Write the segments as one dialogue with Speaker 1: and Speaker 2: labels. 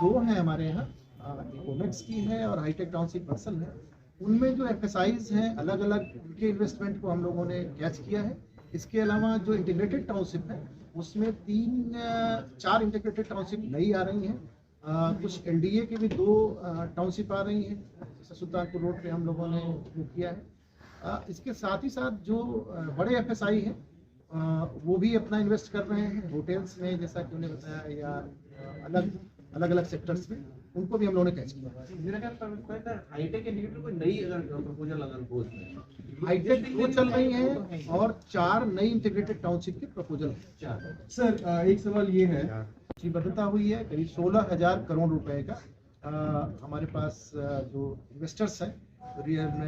Speaker 1: दो हैं हमारे यहाँ, कोमेक्स की है और हाईटेक टाउनशिप बक्सर है। उनमें जो एफएसआईज हैं अलग अलग उनके इन्वेस्टमेंट को हम लोगों ने कैच किया है। इसके अलावा जो इंटीग्रेटेड टाउनशिप है उसमें 4 इंटीग्रेटेड टाउनशिप नई आ रही हैं। कुछ एलडीए के भी 2 टाउनशिप आ रही हैं, जैसे सुल्तानपुर रोड पे हम लोगों ने वो किया है। इसके साथ ही साथ जो बड़े एफएसआई हैं वो भी अपना इन्वेस्ट कर रहे हैं होटल्स में, जैसा कि उन्होंने बताया, या अलग अलग सेक्टर्स में, उनको भी हम लोगों ने कैच किया।
Speaker 2: हाईटेक इंडिकेटर कोई नई अगर प्रपोजल अगर हो
Speaker 1: हाईटेक 2 चल रही है और 4 नई इंटीग्रेटेड टाउनशिप के प्रपोजल हैं।
Speaker 3: सर एक सवाल ये है,
Speaker 1: सूचीबद्धता हुई है करीब 16,000 करोड़ रुपए का। हमारे पास जो इन्वेस्टर्स हैं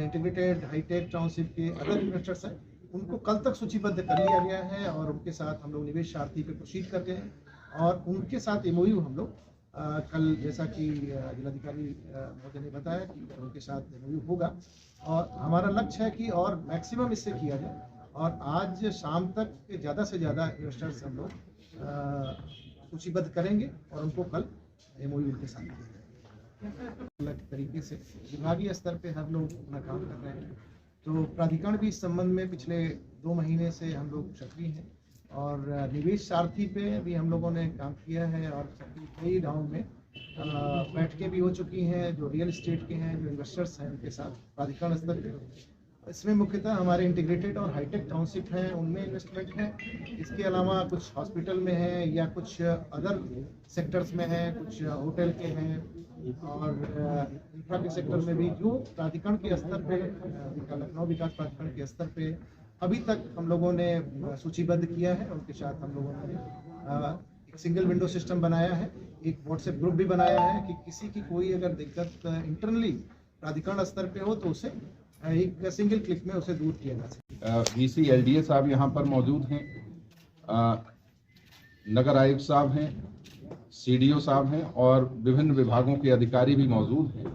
Speaker 1: इंटीग्रेटेड हाईटेक टाउनशिप के अदर इन्वेस्टर्स हैं, उनको कल तक सूचीबद्ध कर लिया गया है और उनके साथ हम लोग निवेश सारथी पे प्रोसीड कर गए हैं और उनके साथ एमओयू हम लोग कल, जैसा कि जिलाधिकारी महोदय ने बताया, कि उनके साथ एमओयू होगा और हमारा लक्ष्य है कि और मैक्सिमम इससे किया जाए और आज शाम तक ज़्यादा से ज़्यादा इन्वेस्टर्स हम लोग सूचीबद्ध करेंगे और उनको कल एमओयू उनके साथ किया जाएगा। अलग तरीके से विभागीय स्तर पे हम लोग अपना काम कर रहे हैं, तो प्राधिकरण भी इस संबंध में पिछले 2 महीने से हम लोग सक्रिय हैं और निवेश सारथी पे भी हम लोगों ने काम किया है और कई राउंड में बैठकें भी हो चुकी हैं जो रियल एस्टेट के हैं, जो इन्वेस्टर्स हैं, उनके साथ प्राधिकरण स्तर पे। इसमें मुख्यतः हमारे इंटीग्रेटेड और हाईटेक टाउनशिप हैं, उनमें इन्वेस्टमेंट है। इसके अलावा कुछ हॉस्पिटल में है या कुछ अदर सेक्टर्स में है, कुछ होटल के हैं और इंफ्रा के सेक्टर में भी, जो प्राधिकरण के स्तर पे, लखनऊ विकास प्राधिकरण के स्तर पे अभी तक हम लोगों ने सूचीबद्ध किया है। उनके साथ हम लोगों ने एक सिंगल विंडो सिस्टम बनाया है, एक व्हाट्सएप ग्रुप भी बनाया है कि किसी की कोई अगर दिक्कत इंटरनली प्राधिकरण स्तर पे हो तो उसे एक सिंगल क्लिक में उसे दूर किया जा सके।
Speaker 4: वीसी एलडीए साहब यहाँ पर मौजूद हैं, नगर आयुक्त साहब हैं, सीडीओ साहब हैं और विभिन्न विभागों के अधिकारी भी मौजूद हैं।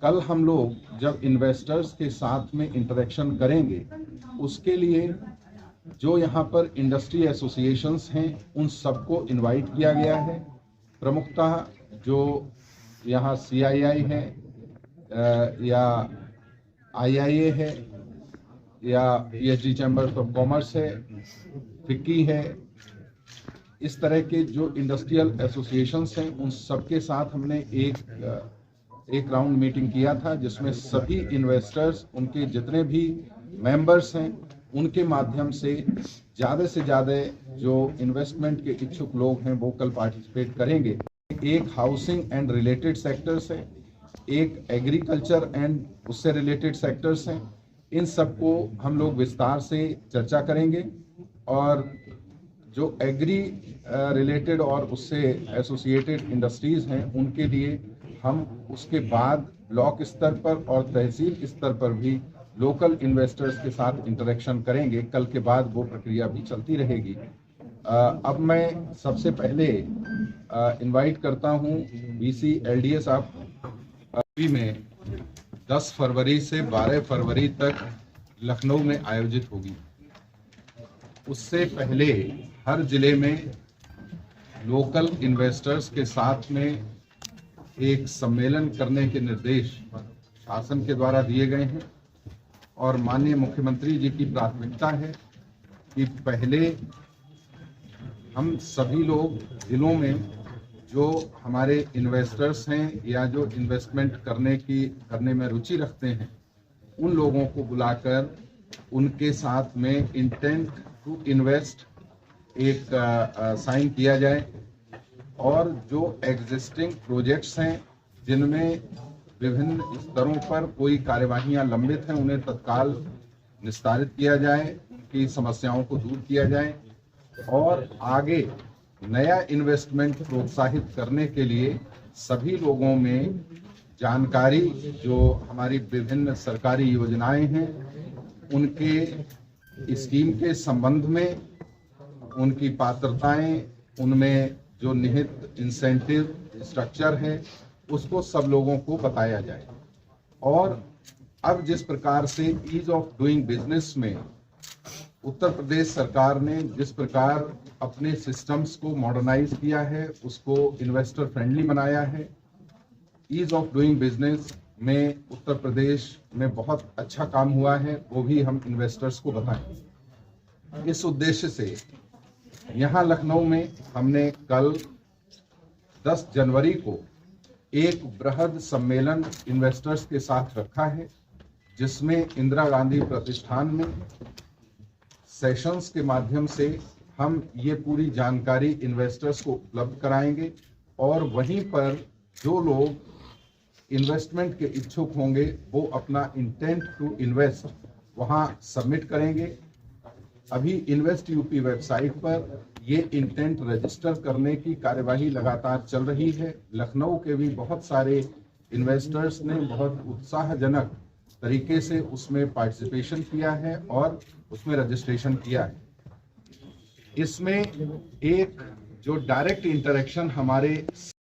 Speaker 4: कल हम लोग जब इन्वेस्टर्स के साथ में इंटरेक्शन करेंगे, उसके लिए जो यहाँ पर इंडस्ट्री एसोसिएशंस हैं उन सबको इनवाइट किया गया है। प्रमुखतः जो यहाँ सीआईआई है या आईआईए है या पीएचडी चैम्बर्स ऑफ कॉमर्स है, फिक्की है, इस तरह के जो इंडस्ट्रियल एसोसिएशंस हैं उन सबके साथ हमने एक राउंड मीटिंग किया था, जिसमें सभी इन्वेस्टर्स, उनके जितने भी मेंबर्स हैं, उनके माध्यम से ज़्यादा जो इन्वेस्टमेंट के इच्छुक लोग हैं वो कल पार्टिसिपेट करेंगे। एक हाउसिंग एंड रिलेटेड सेक्टर्स है, एक एग्रीकल्चर एंड उससे रिलेटेड सेक्टर्स हैं। इन सबको हम लोग विस्तार से चर्चा करेंगे और जो एग्री रिलेटेड और उससे एसोसिएटेड इंडस्ट्रीज हैं उनके लिए हम उसके बाद ब्लॉक स्तर पर और तहसील स्तर पर भी लोकल इन्वेस्टर्स के साथ इंटरेक्शन करेंगे। कल के बाद वो प्रक्रिया भी चलती रहेगी। अब मैं सबसे पहले इनवाइट करता हूं वीसी एलडीए साहब। अभी में 10 फरवरी से 12 फरवरी तक लखनऊ में आयोजित होगी। उससे पहले हर जिले में लोकल इन्वेस्टर्स के साथ में एक सम्मेलन करने के निर्देश शासन के द्वारा दिए गए हैं और माननीय मुख्यमंत्री जी की प्राथमिकता है कि पहले हम सभी लोग जिलों में जो हमारे इन्वेस्टर्स हैं या जो इन्वेस्टमेंट करने में रुचि रखते हैं उन लोगों को बुलाकर उनके साथ में इंटेंट टू इन्वेस्ट एक साइन किया जाए और जो एग्जिस्टिंग प्रोजेक्ट्स हैं जिनमें विभिन्न स्तरों पर कोई कार्यवाहियां लंबित हैं उन्हें तत्काल निस्तारित किया जाए, उनकी समस्याओं को दूर किया जाए और आगे नया इन्वेस्टमेंट प्रोत्साहित करने के लिए सभी लोगों में जानकारी, जो हमारी विभिन्न सरकारी योजनाएं हैं उनके स्कीम के संबंध में, उनकी पात्रताएं, उनमें जो निहित इंसेंटिव स्ट्रक्चर है उसको सब लोगों को बताया जाए। और अब जिस प्रकार से ईज ऑफ डूइंग बिजनेस में उत्तर प्रदेश सरकार ने जिस प्रकार अपने सिस्टम्स को मॉडर्नाइज किया है, उसको इन्वेस्टर फ्रेंडली बनाया है। ईज ऑफ डूइंग बिजनेस में उत्तर प्रदेश में बहुत अच्छा काम हुआ है, वो भी हम इन्वेस्टर्स को बताएं। इस उद्देश्य से यहाँ लखनऊ में हमने कल 10 जनवरी को एक बृहद सम्मेलन इन्वेस्टर्स के साथ रखा है, जिसमें इंदिरा गांधी प्रतिष्ठान में सेशंस के माध्यम से हम ये पूरी जानकारी इन्वेस्टर्स को उपलब्ध कराएंगे और वहीं पर जो लोग इन्वेस्टमेंट के इच्छुक होंगे वो अपना इंटेंट टू इन्वेस्ट वहां सबमिट करेंगे। अभी इन्वेस्ट यूपी वेबसाइट पर ये इंटेंट रजिस्टर करने की कार्यवाही लगातार चल रही है। लखनऊ के भी बहुत सारे इन्वेस्टर्स ने बहुत उत्साहजनक तरीके से उसमें पार्टिसिपेशन किया है और उसमें रजिस्ट्रेशन किया है। इसमें एक जो डायरेक्ट इंटरेक्शन हमारे